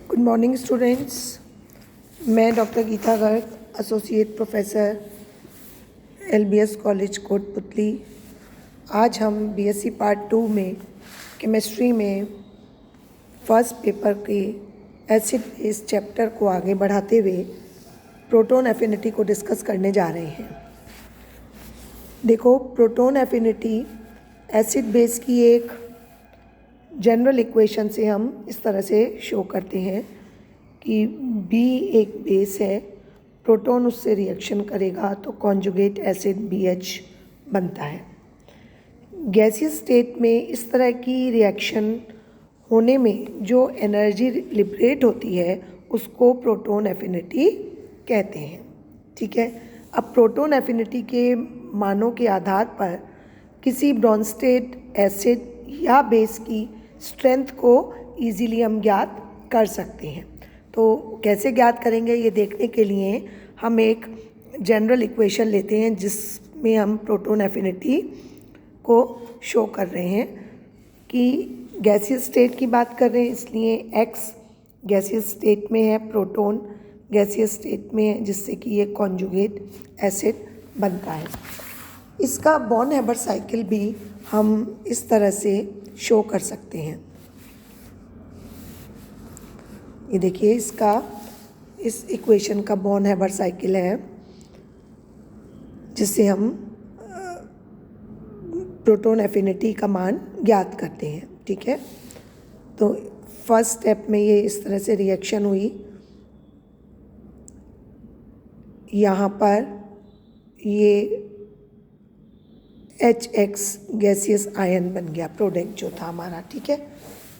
Good morning students. मैं doctor Geeta Garg, associate professor LBS college Kotputli. आज हम BSc पार्ट 2 में केमिस्ट्री में फर्स्ट पेपर के एसिड बेस चैप्टर को आगे बढ़ाते हुए प्रोटॉन एफिनिटी को डिस्कस करने जा रहे हैं। देखो, प्रोटॉन एफिनिटी एसिड बेस की एक जनरल इक्वेशन से हम इस तरह से शो करते हैं कि B एक बेस है, प्रोटॉन उससे रिएक्शन करेगा तो कॉन्जुगेट एसिड BH बनता है। गैसियस स्टेट में इस तरह की रिएक्शन होने में जो एनर्जी लिबरेट होती है उसको प्रोटॉन एफिनिटी कहते हैं। ठीक है, अब प्रोटॉन एफिनिटी के मानों के आधार पर किसी ब्रॉन्स्टेड एसिड या बेस की स्ट्रेंथ को इजीली हम ज्ञात कर सकते हैं। तो कैसे ज्ञात करेंगे ये देखने के लिए हम एक जनरल इक्वेशन लेते हैं जिसमें हम प्रोटॉन एफिनिटी को शो कर रहे हैं कि गैसियस स्टेट की बात कर रहे हैं, इसलिए X गैसियस स्टेट में है, प्रोटॉन गैसियस स्टेट में है, जिससे कि ये कॉन्जुगेट एसिड बनता है। इसका बॉर्न हैबर साइकिल भी हम इस तरह से शो कर सकते हैं। ये देखिए, इस इक्वेशन का बॉर्न हैबर साइकिल है जिससे हम प्रोटॉन एफिनिटी का मान ज्ञात करते हैं। ठीक है, तो फर्स्ट स्टेप में ये इस तरह से रिएक्शन हुई, यहाँ पर ये HX गैसियस आयन बन गया, प्रोडक्ट जो था हमारा। ठीक है,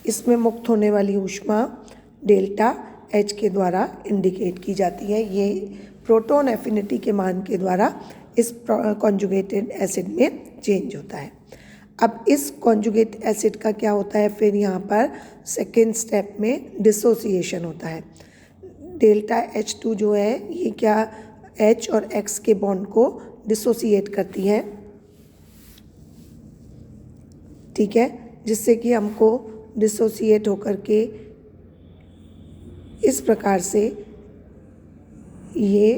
इसमें मुक्त होने वाली ऊष्मा डेल्टा H के द्वारा इंडिकेट की जाती है। ये प्रोटॉन एफिनिटी के मान के द्वारा इस कॉन्जुगेटेड एसिड में चेंज होता है। अब इस कॉन्जुगेट एसिड का क्या होता है, फिर यहाँ पर सेकेंड स्टेप में डिसोसिएशन होता है। डेल्टा H2 जो है ये क्या H और X के बॉन्ड को डिसोसिएट करती है। ठीक है, जिससे कि हमको डिसोसिएट होकर के इस प्रकार से ये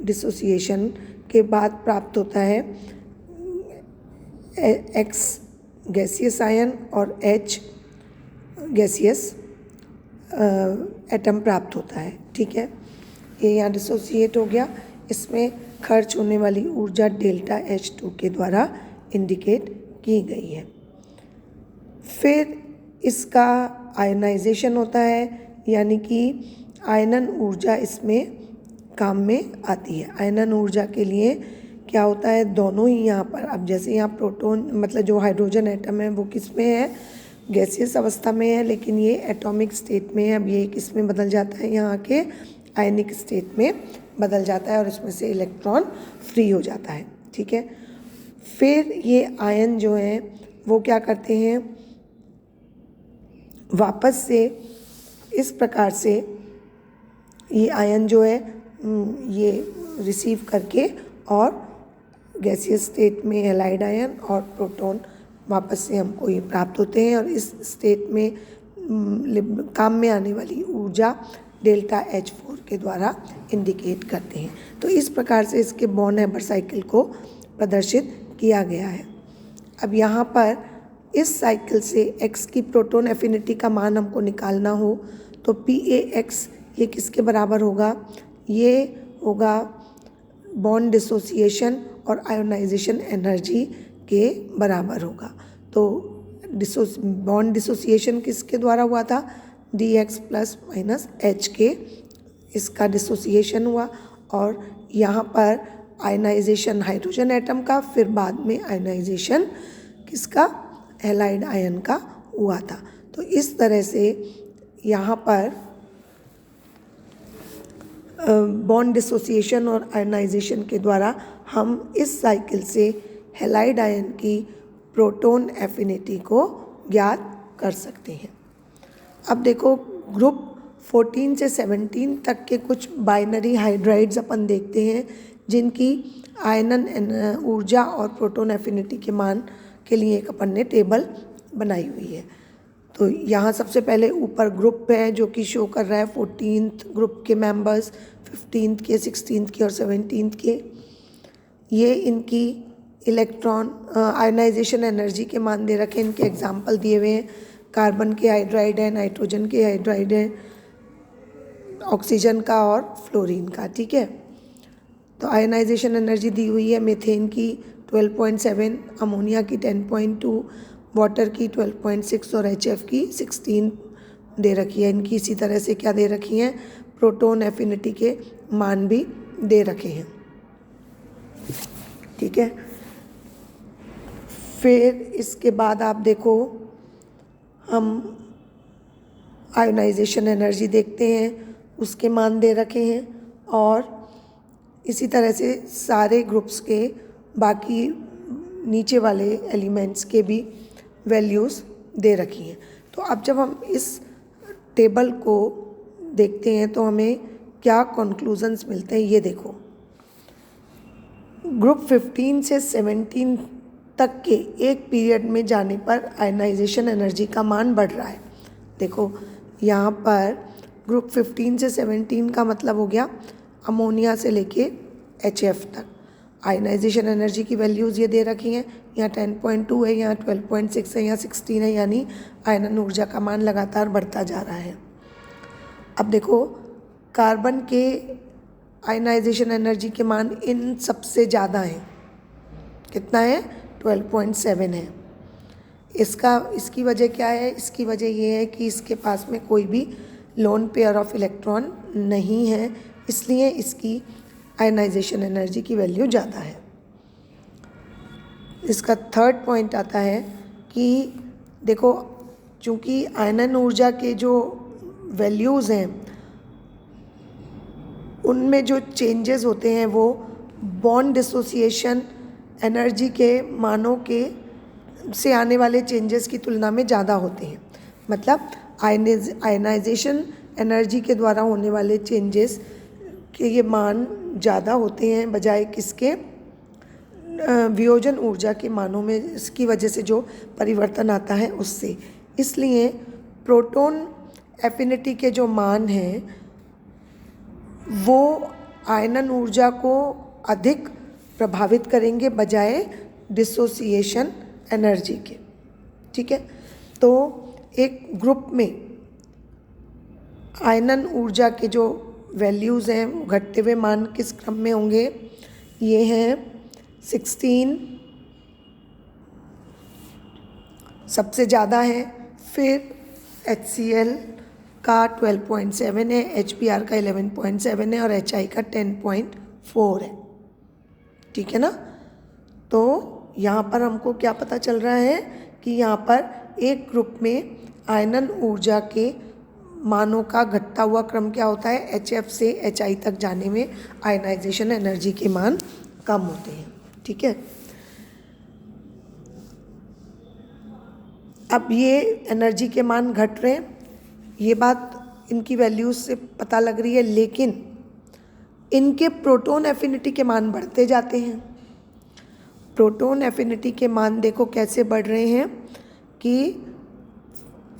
डिसोसिएशन के बाद प्राप्त होता है X गैसियस आयन और H गैसियस एटम प्राप्त होता है। ठीक है, ये यहाँ डिसोसिएट हो गया, इसमें खर्च होने वाली ऊर्जा डेल्टा H2 के द्वारा इंडिकेट की गई है। फिर इसका आयनाइजेशन होता है, यानी कि आयनन ऊर्जा इसमें काम में आती है। आयनन ऊर्जा के लिए क्या होता है, दोनों ही यहाँ पर, अब जैसे यहाँ प्रोटॉन मतलब जो हाइड्रोजन एटम है वो किस में है, गैसियस अवस्था में है, लेकिन ये एटॉमिक स्टेट में है। अब ये किस में बदल जाता है, यहाँ के आयनिक स्टेट में बदल जाता है और इसमें से इलेक्ट्रॉन फ्री हो जाता है। ठीक है, फिर ये आयन जो है वो क्या करते हैं, वापस से इस प्रकार से ये आयन जो है ये रिसीव करके और गैसियस स्टेट में हैलाइड आयन और प्रोटॉन वापस से हमको ये प्राप्त होते हैं और इस स्टेट में काम में आने वाली ऊर्जा डेल्टा H4 के द्वारा इंडिकेट करते हैं। तो इस प्रकार से इसके बॉर्न हैबर साइकिल को प्रदर्शित किया गया है। अब यहाँ पर इस साइकिल से X की प्रोटॉन एफिनिटी का मान हमको निकालना हो तो PaX ये किसके बराबर होगा, ये होगा बॉन्ड डिसोसिएशन और आयोनाइजेशन एनर्जी के बराबर होगा। तो बॉन्ड डिसोसिएशन किसके द्वारा हुआ था, dx प्लस माइनस H के, इसका डिसोसिएशन हुआ और यहाँ पर आयनाइजेशन हाइड्रोजन एटम का, फिर बाद में आयनाइजेशन किसका, हैलाइड आयन का हुआ था। तो इस तरह से यहाँ पर बॉन्ड डिसोसिएशन और आयनाइजेशन के द्वारा हम इस साइकिल से हैलाइड आयन की प्रोटॉन एफिनिटी को ज्ञात कर सकते हैं। अब देखो, ग्रुप 14 से 17 तक के कुछ बाइनरी हाइड्राइड्स अपन देखते हैं जिनकी आयनन ऊर्जा और प्रोटॉन एफिनिटी के मान के लिए एक अपन ने टेबल बनाई हुई है। तो यहाँ सबसे पहले ऊपर ग्रुप है जो कि शो कर रहा है 14th ग्रुप के मेंबर्स, 15th के, 16th के और 17th के। ये इनकी इलेक्ट्रॉन आयनाइजेशन एनर्जी के मान दे रखे हैं, इनके एग्जाम्पल दिए हुए हैं। कार्बन के हाइड्राइड है, नाइट्रोजन के हाइड्राइड है, ऑक्सीजन का और फ्लोरीन का, ठीक है। तो आयनाइजेशन एनर्जी दी हुई है मीथेन की 12.7, अमोनिया की 10.2, वाटर की 12.6 और HF की 16 दे रखी है। इनकी इसी तरह से क्या दे रखी हैं, प्रोटॉन एफिनिटी के मान भी दे रखे हैं, ठीक है। फिर इसके बाद आप देखो, हम आयोनाइजेशन एनर्जी देखते हैं, उसके मान दे रखे हैं और इसी तरह से सारे ग्रुप्स के बाकी नीचे वाले एलिमेंट्स के भी वैल्यूज़ दे रखी हैं। तो अब जब हम इस टेबल को देखते हैं तो हमें क्या कंक्लूजन्स मिलते हैं, ये देखो। ग्रुप 15 से 17 तक के एक पीरियड में जाने पर आयनाइजेशन एनर्जी का मान बढ़ रहा है। देखो यहाँ पर ग्रुप 15 से 17 का मतलब हो गया अमोनिया से लेके HF तक। आयनाइजेशन एनर्जी की वैल्यूज़ ये दे रखी हैं, यहाँ 10.2 है, यहाँ 12.6 है, यहाँ 16 है, यानी आयनन ऊर्जा का मान लगातार बढ़ता जा रहा है। अब देखो कार्बन के आयनाइजेशन एनर्जी के मान इन सबसे ज़्यादा हैं, कितना है, 12.7 है। इसकी वजह क्या है, इसकी वजह ये है कि इसके पास में कोई भी लोन पेयर ऑफ इलेक्ट्रॉन नहीं है, इसलिए इसकी आयनाइजेशन एनर्जी की वैल्यू ज़्यादा है। इसका थर्ड पॉइंट आता है कि देखो चूँकि आयनन ऊर्जा के जो वैल्यूज़ हैं उनमें जो चेंजेस होते हैं वो बॉन्ड डिसोसिएशन एनर्जी के मानों के से आने वाले चेंजेस की तुलना में ज़्यादा होते हैं। मतलब आयनाइजेशन एनर्जी के द्वारा होने वाले चेंजेस के ये मान ज़्यादा होते हैं बजाय किसके, वियोजन ऊर्जा के मानों में, इसकी वजह से जो परिवर्तन आता है उससे। इसलिए प्रोटॉन एफिनिटी के जो मान हैं वो आयनन ऊर्जा को अधिक प्रभावित करेंगे बजाय डिसोसिएशन एनर्जी के, ठीक है। तो एक ग्रुप में आयनन ऊर्जा के जो वैल्यूज़ हैं घटते हुए मान किस क्रम में होंगे, ये हैं 16 सबसे ज़्यादा है, फिर HCl का 12.7 है, HBr का 11.7 है और HI का 10.4 है, ठीक है ना। तो यहाँ पर हमको क्या पता चल रहा है कि यहाँ पर एक ग्रुप में आयनन ऊर्जा के मानों का घटता हुआ क्रम क्या होता है, HF से HI तक जाने में आयनाइजेशन एनर्जी के मान कम होते हैं, ठीक है। अब ये एनर्जी के मान घट रहे हैं, ये बात इनकी वैल्यूज से पता लग रही है, लेकिन इनके प्रोटॉन एफिनिटी के मान बढ़ते जाते हैं। प्रोटॉन एफिनिटी के मान देखो कैसे बढ़ रहे हैं कि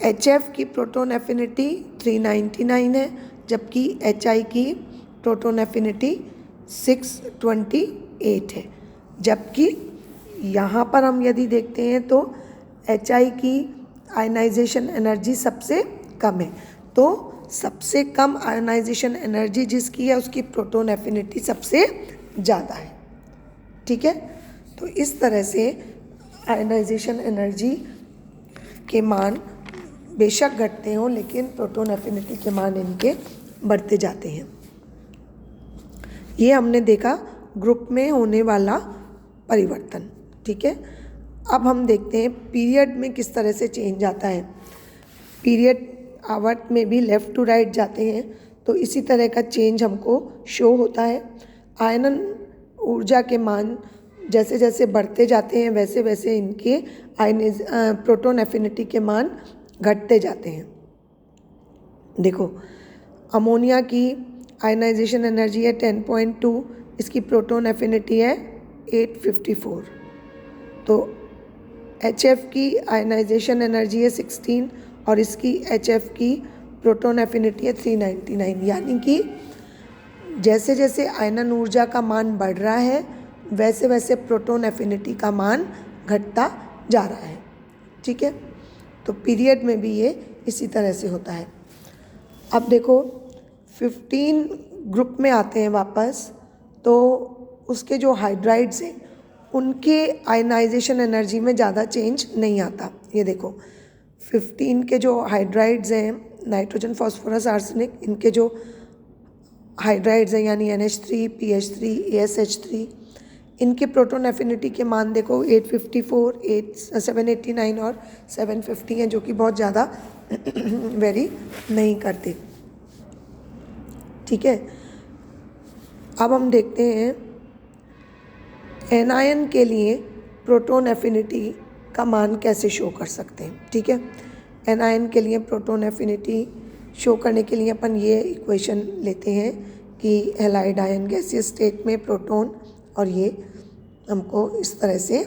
HF की प्रोटॉन एफिनिटी 399 है, जबकि HI की प्रोटॉन एफिनिटी 628 है। जबकि यहाँ पर हम यदि देखते हैं तो HI की आयनाइजेशन एनर्जी सबसे कम है, तो सबसे कम आयनाइजेशन एनर्जी जिसकी है उसकी प्रोटॉन एफिनिटी सबसे ज़्यादा है, ठीक है। तो इस तरह से आयनाइजेशन एनर्जी के मान बेशक घटते हों लेकिन प्रोटॉन एफिनिटी के मान इनके बढ़ते जाते हैं। ये हमने देखा ग्रुप में होने वाला परिवर्तन, ठीक है। अब हम देखते हैं पीरियड में किस तरह से चेंज आता है। पीरियड आवर्त में भी लेफ़्ट टू राइट जाते हैं, तो इसी तरह का चेंज हमको शो होता है। आयनन ऊर्जा के मान जैसे जैसे बढ़ते जाते हैं वैसे वैसे इनके प्रोटॉन एफिनिटी के मान घटते जाते हैं। देखो अमोनिया की आयनाइजेशन एनर्जी है 10.2, इसकी प्रोटॉन एफिनिटी है 854। तो HF की आयनाइजेशन एनर्जी है 16 और इसकी HF की प्रोटॉन एफिनिटी है 399, यानी कि जैसे जैसे आयनन ऊर्जा का मान बढ़ रहा है वैसे वैसे प्रोटॉन एफिनिटी का मान घटता जा रहा है। ठीक है, तो पीरियड में भी ये इसी तरह से होता है। अब देखो 15 ग्रुप में आते हैं वापस, तो उसके जो हाइड्राइड्स हैं उनके आयनाइजेशन एनर्जी में ज़्यादा चेंज नहीं आता। ये देखो 15 के जो हाइड्राइड्स हैं, नाइट्रोजन, फास्फोरस, आर्सेनिक, इनके जो हाइड्राइड्स हैं यानी NH3, PH3, ASH3, इनके प्रोटॉन एफिनिटी के मान देखो 854, 789 और 750 हैं, जो कि बहुत ज़्यादा वेरी नहीं करते। ठीक है, अब हम देखते हैं एनायन के लिए प्रोटॉन एफिनिटी का मान कैसे शो कर सकते हैं। ठीक है, एनायन के लिए प्रोटॉन एफिनिटी शो करने के लिए अपन ये इक्वेशन लेते हैं कि हैलाइड आयन गैसियस स्टेट में प्रोटॉन, और ये हमको इस तरह से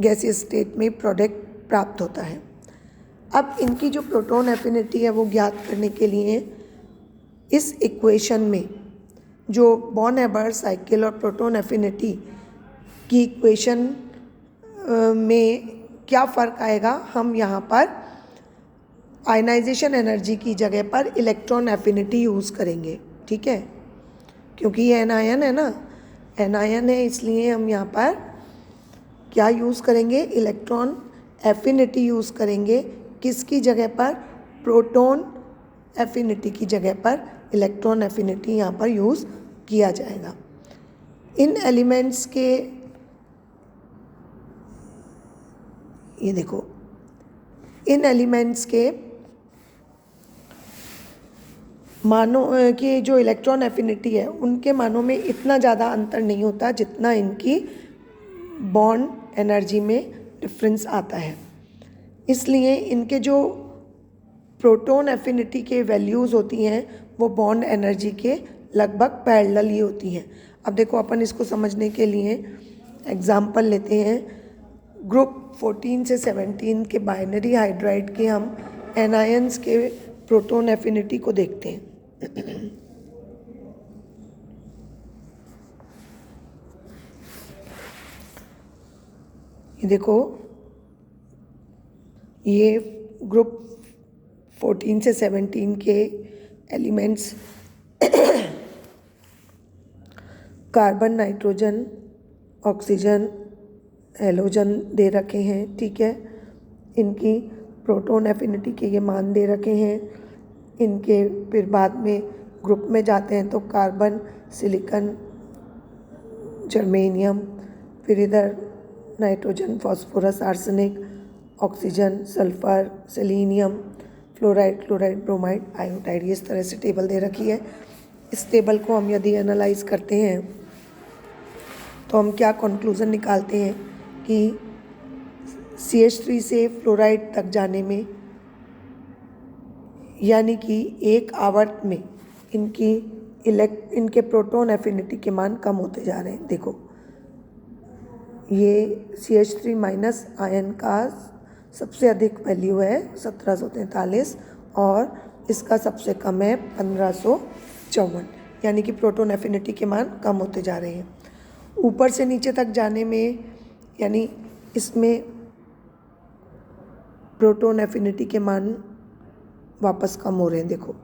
गैसियस स्टेट में प्रोडक्ट प्राप्त होता है। अब इनकी जो प्रोटॉन एफिनिटी है वो ज्ञात करने के लिए इस इक्वेशन में जो बॉन हेबर साइकिल और प्रोटॉन एफिनिटी की इक्वेशन में क्या फ़र्क आएगा, हम यहाँ पर आयनाइजेशन एनर्जी की जगह पर इलेक्ट्रॉन एफिनिटी यूज़ करेंगे। ठीक है, क्योंकि ये एनायन है ना, एनायन है, इसलिए हम यहाँ पर क्या यूज़ करेंगे, इलेक्ट्रॉन एफिनिटी यूज़ करेंगे। किसकी जगह पर, प्रोटॉन एफिनिटी की जगह पर इलेक्ट्रॉन एफिनिटी यहाँ पर यूज़ किया जाएगा। इन एलिमेंट्स के, ये देखो, इन एलिमेंट्स के मानों के जो इलेक्ट्रॉन एफिनिटी है उनके मानों में इतना ज़्यादा अंतर नहीं होता जितना इनकी बॉन्ड एनर्जी में डिफरेंस आता है। इसलिए इनके जो प्रोटॉन एफिनिटी के वैल्यूज़ होती हैं वो बॉन्ड एनर्जी के लगभग पैरेलल ही होती हैं। अब देखो अपन इसको समझने के लिए एग्जाम्पल लेते हैं। ग्रुप 14 से 17 के बाइनरी हाइड्राइड के हम एनायंस के प्रोटॉन एफिनिटी को देखते हैं। ये देखो, ये ग्रुप 14 से 17 के elements carbon, nitrogen, oxygen, halogen दे रखे हैं। ठीक है, इनकी प्रोटॉन एफिनिटी के ये मान दे रखे हैं। इनके फिर बाद में ग्रुप में जाते हैं तो कार्बन, सिलिकॉन, जर्मेनियम, फिर इधर nitrogen, phosphorus, arsenic, oxygen, sulphur, selenium, fluoride, chloride, bromide, iodide, ये इस तरह से टेबल दे रखी है। इस टेबल को हम यदि एनालाइज करते हैं तो हम क्या कंक्लूज़न निकालते हैं कि CH3 से फ्लोराइड तक जाने में, यानी कि एक आवर्त में इनके प्रोटॉन एफिनिटी के मान कम होते जा रहे हैं। देखो, ये CH3 माइनस आयन का सबसे अधिक वैल्यू है 1743 और इसका सबसे कम है 1554, यानी कि प्रोटॉन एफिनिटी के मान कम होते जा रहे हैं। ऊपर से नीचे तक जाने में, यानी इसमें प्रोटॉन एफिनिटी के मान वापस कम हो रहे हैं। देखो,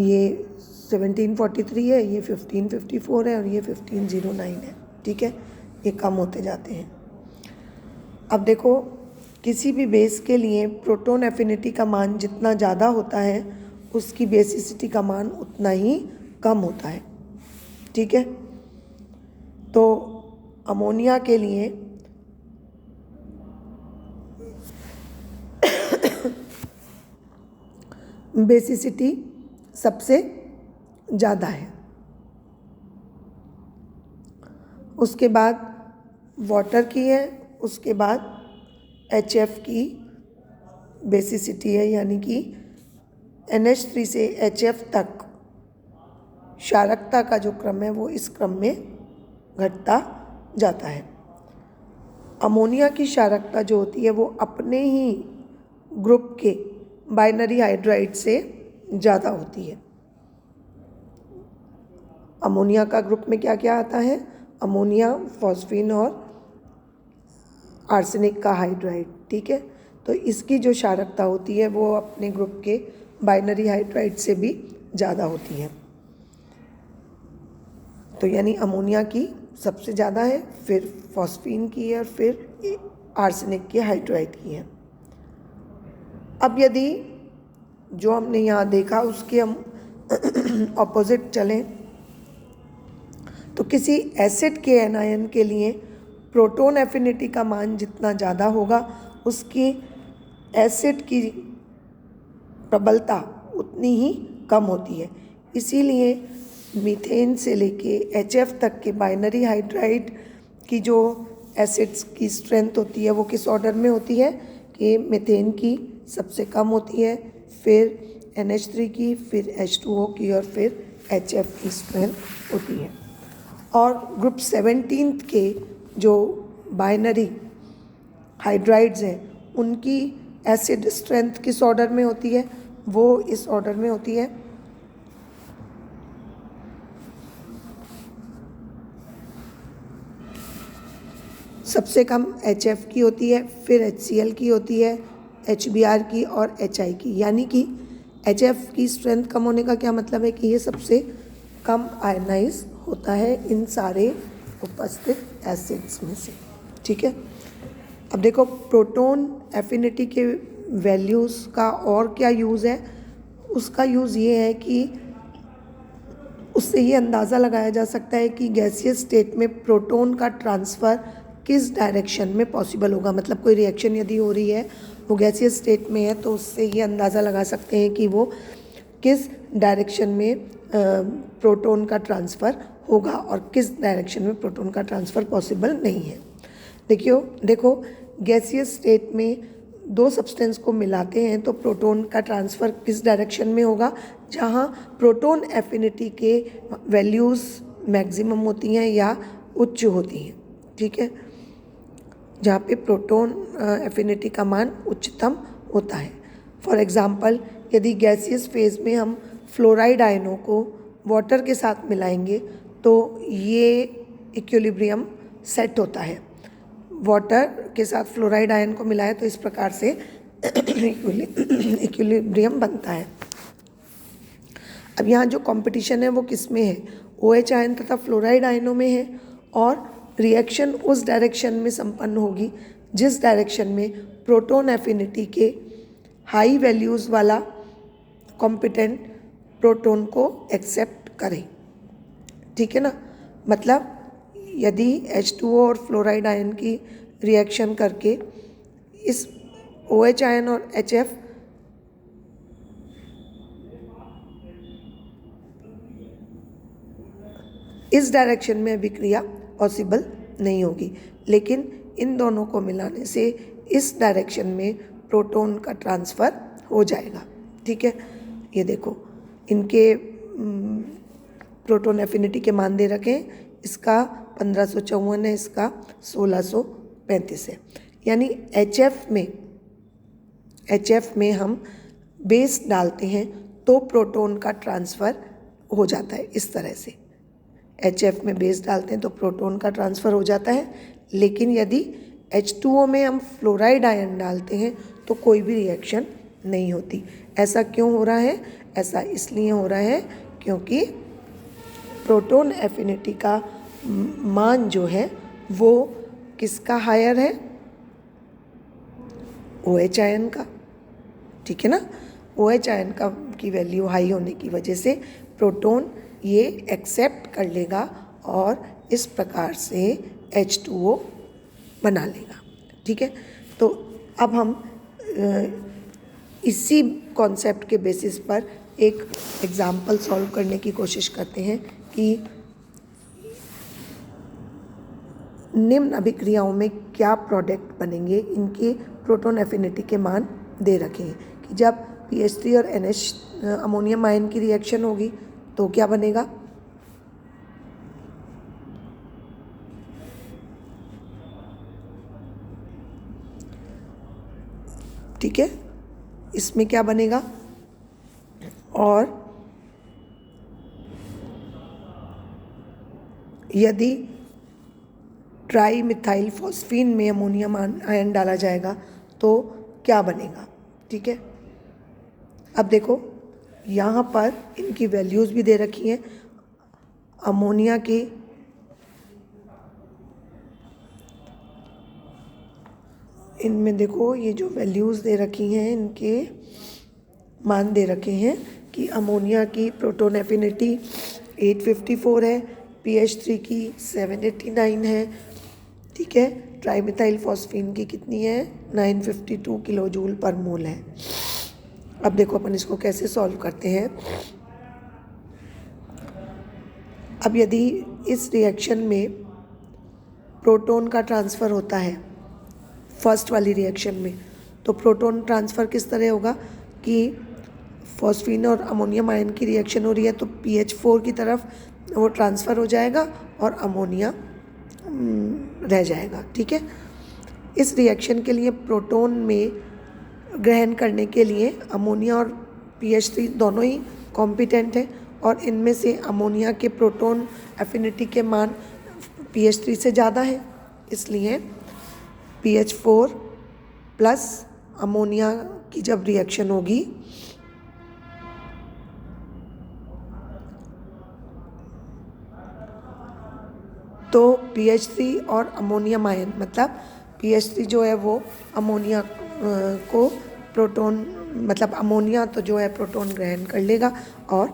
ये 1743 है, ये 1554 है और ये 1509 है। ठीक है, ये कम होते जाते हैं। अब देखो, किसी भी बेस के लिए प्रोटॉन एफिनिटी का मान जितना ज़्यादा होता है उसकी बेसिसिटी का मान उतना ही कम होता है। ठीक है, तो अमोनिया के लिए बेसिसिटी सबसे ज़्यादा है। उसके बाद वाटर की है, उसके बाद HF की बेसिसिटी है, यानी कि NH3 से HF तक क्षारकता का जो क्रम है वो इस क्रम में घटता जाता है। अमोनिया की क्षारकता जो होती है वो अपने ही ग्रुप के बाइनरी हाइड्राइड से ज़्यादा होती है। अमोनिया का ग्रुप में क्या क्या आता है? अमोनिया, फॉस्फीन और आर्सेनिक का हाइड्राइड। ठीक है, तो इसकी जो क्षारकता होती है वो अपने ग्रुप के बाइनरी हाइड्राइड से भी ज़्यादा होती है। तो यानी अमोनिया की सबसे ज़्यादा है, फिर फॉस्फीन की है और फिर आर्सेनिक के हाइड्राइड की है। अब यदि जो हमने यहाँ देखा उसके हम ऑपोजिट चलें तो किसी एसिड के एनायन के लिए प्रोटॉन एफिनिटी का मान जितना ज़्यादा होगा उसकी एसिड की प्रबलता उतनी ही कम होती है। इसीलिए मीथेन से लेके HF तक के बाइनरी हाइड्राइड की जो एसिड्स की स्ट्रेंथ होती है वो किस ऑर्डर में होती है कि मीथेन की सबसे कम होती है, फिर NH3 की, फिर H2O की और फिर HF की स्ट्रेंथ होती है। और ग्रुप 17 के जो बाइनरी हाइड्राइड्स हैं उनकी एसिड स्ट्रेंथ किस ऑर्डर में होती है? वो इस ऑर्डर में होती है। सबसे कम HF की होती है, फिर HCl की होती है, HBr की और HI की। यानी कि HF की स्ट्रेंथ कम होने का क्या मतलब है कि ये सबसे कम आयनाइज होता है इन सारे उपस्थित एसिड्स में से। ठीक है, अब देखो प्रोटॉन एफिनिटी के वैल्यूज़ का और क्या यूज़ है? उसका यूज़ ये है कि उससे ये अंदाज़ा लगाया जा सकता है कि गैसियस स्टेट में प्रोटॉन का ट्रांसफ़र किस डायरेक्शन में पॉसिबल होगा। मतलब कोई रिएक्शन यदि हो रही है वो गैसियस स्टेट में है तो उससे ये अंदाज़ा लगा सकते हैं कि वो किस डायरेक्शन में प्रोटॉन का ट्रांसफ़र होगा और किस डायरेक्शन में प्रोटॉन का ट्रांसफ़र पॉसिबल नहीं है। देखो गैसियस स्टेट में दो सब्सटेंस को मिलाते हैं तो प्रोटॉन का ट्रांसफ़र किस डायरेक्शन में होगा? जहाँ प्रोटॉन एफिनिटी के वैल्यूज़ मैक्सिमम होती हैं या उच्च होती हैं। ठीक है, जहाँ पे प्रोटॉन एफिनिटी का मान उच्चतम होता है। फॉर एग्ज़ाम्पल यदि गैसियस फेज़ में हम फ्लोराइड आयनों को वाटर के साथ मिलाएंगे तो ये इक्विलिब्रियम सेट होता है। वाटर के साथ फ्लोराइड आयन को मिलाए तो इस प्रकार से इक्विलिब्रियम बनता है। अब यहाँ जो कंपटीशन है वो किस में है? OH आयन तथा फ्लोराइड आयनों में है और रिएक्शन उस डायरेक्शन में संपन्न होगी जिस डायरेक्शन में प्रोटॉन एफिनिटी के हाई वैल्यूज़ वाला कॉम्पिटेंट प्रोटॉन को एक्सेप्ट करे। ठीक है ना, मतलब यदि H2O और फ्लोराइड आयन की रिएक्शन करके इस OH आयन और HF इस डायरेक्शन में अभिक्रिया पॉसिबल नहीं होगी, लेकिन इन दोनों को मिलाने से इस डायरेक्शन में प्रोटॉन का ट्रांसफ़र हो जाएगा। ठीक है, ये देखो इनके प्रोटॉन एफिनिटी के मान दे रखे हैं, इसका 1554 है, इसका 1635 है। यानी HF में हम बेस डालते हैं तो प्रोटॉन का ट्रांसफ़र हो जाता है। इस तरह से HF में बेस डालते हैं तो प्रोटॉन का ट्रांसफ़र हो जाता है, लेकिन यदि H2O में हम फ्लोराइड आयन डालते हैं तो कोई भी रिएक्शन नहीं होती। ऐसा क्यों हो रहा है? ऐसा इसलिए हो रहा है क्योंकि प्रोटॉन एफिनिटी का मान जो है वो किसका हायर है? OH आयन का। ठीक है ना, OH आयन का की वैल्यू हाई होने की वजह से प्रोटॉन ये एक्सेप्ट कर लेगा और इस प्रकार से H2O बना लेगा। ठीक है, तो अब हम इसी कॉन्सेप्ट के बेसिस पर एक एग्जाम्पल सॉल्व करने की कोशिश करते हैं कि निम्न अभिक्रियाओं में क्या प्रोडक्ट बनेंगे। इनके प्रोटॉन एफिनिटी के मान दे रखे हैं कि जब PH3 और NH अमोनियम आयन की रिएक्शन होगी तो क्या बनेगा? ठीक है, इसमें क्या बनेगा, और यदि ट्राई मिथाइल फॉस्फीन में अमोनियम आयन डाला जाएगा तो क्या बनेगा। ठीक है, अब देखो यहाँ पर इनकी वैल्यूज़ भी दे रखी हैं। अमोनिया की इनमें देखो ये जो वैल्यूज़ दे रखी हैं, इनके मान दे रखे हैं कि अमोनिया की प्रोटॉन एफिनिटी 854 है, pH3 की 789 है। ठीक है, ट्राईमिथाइल फॉस्फीन की कितनी है, 952 किलो जूल पर मोल है। अब देखो अपन इसको कैसे सॉल्व करते हैं। अब यदि इस रिएक्शन में प्रोटॉन का ट्रांसफ़र होता है फर्स्ट वाली रिएक्शन में, तो प्रोटॉन ट्रांसफ़र किस तरह होगा कि फॉस्फीन और अमोनियम आयन की रिएक्शन हो रही है तो pH4 की तरफ वो ट्रांसफ़र हो जाएगा और अमोनिया रह जाएगा। ठीक है, इस रिएक्शन के लिए प्रोटॉन में ग्रहण करने के लिए अमोनिया और pH3 दोनों ही कॉम्पिटेंट है, और इनमें से अमोनिया के प्रोटॉन एफिनिटी के मान pH3 से ज़्यादा है, इसलिए pH4 प्लस अमोनिया की जब रिएक्शन होगी तो pH3 और अमोनियम आयन, मतलब pH3 जो है वो अमोनिया को प्रोटॉन, मतलब अमोनिया तो जो है प्रोटॉन ग्रहण कर लेगा और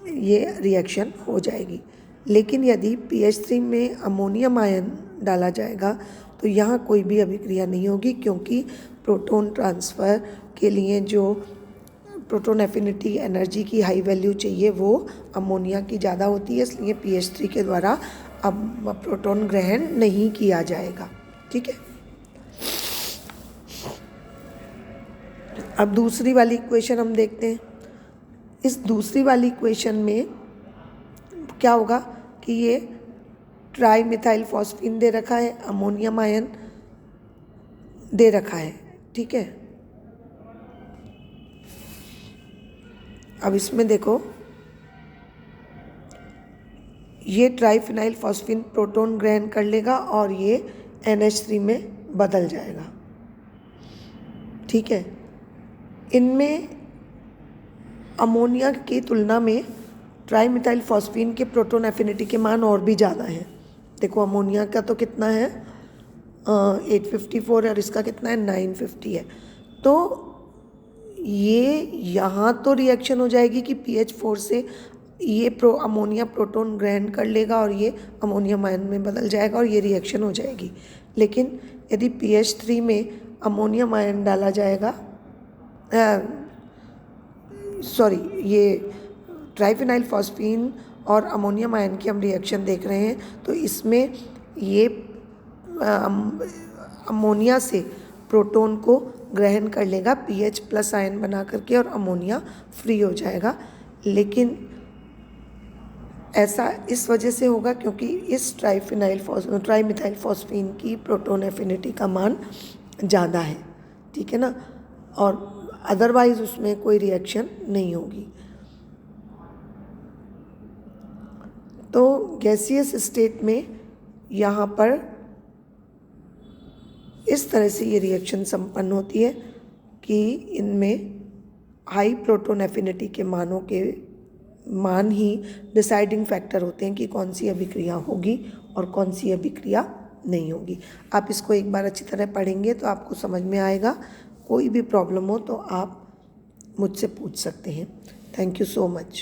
ये रिएक्शन हो जाएगी। लेकिन यदि pH3 में अमोनियम आयन डाला जाएगा तो यहाँ कोई भी अभिक्रिया नहीं होगी, क्योंकि प्रोटॉन ट्रांसफ़र के लिए जो प्रोटॉन एफिनिटी एनर्जी की हाई वैल्यू चाहिए वो अमोनिया की ज़्यादा होती है, इसलिए pH3 के द्वारा अब प्रोटॉन ग्रहण नहीं किया जाएगा। ठीक है, अब दूसरी वाली इक्वेशन हम देखते हैं। इस दूसरी वाली इक्वेशन में क्या होगा कि ये ट्राई मिथाइल फॉस्फीन दे रखा है, अमोनियम आयन दे रखा है। ठीक है, अब इसमें देखो ये ट्राईफिनाइल फॉस्फीन प्रोटॉन ग्रहण कर लेगा और ये NH3 में बदल जाएगा। ठीक है, इनमें अमोनिया की तुलना में ट्राईमिथाइल फॉस्फीन के प्रोटॉन एफिनिटी के मान और भी ज़्यादा हैं। देखो अमोनिया का तो कितना है 854 है और इसका कितना है 950 है। तो ये यहाँ तो रिएक्शन हो जाएगी कि pH4 से ये अमोनिया प्रोटॉन ग्रहण कर लेगा और ये अमोनियम आयन में बदल जाएगा और ये रिएक्शन हो जाएगी। लेकिन यदि pH3 में अमोनियम आयन डाला जाएगा, ये ट्राईफिनाइल फॉस्फीन और अमोनियम आयन की हम रिएक्शन देख रहे हैं, तो इसमें ये अमोनिया से प्रोटॉन को ग्रहण कर लेगा pH प्लस आयन बना करके और अमोनिया फ्री हो जाएगा। लेकिन ऐसा इस वजह से होगा क्योंकि इस ट्राईमिथाइल फॉस्फीन की प्रोटॉन एफिनिटी का मान ज़्यादा है। ठीक है ना, और अदरवाइज़ उसमें कोई रिएक्शन नहीं होगी। तो गैसियस स्टेट में यहाँ पर इस तरह से ये रिएक्शन संपन्न होती है कि इनमें हाई प्रोटॉन एफिनिटी के मान ही डिसाइडिंग फैक्टर होते हैं कि कौन सी अभिक्रिया होगी और कौन सी अभिक्रिया नहीं होगी। आप इसको एक बार अच्छी तरह पढ़ेंगे तो आपको समझ में आएगा। कोई भी प्रॉब्लम हो तो आप मुझसे पूछ सकते हैं। Thank you so much.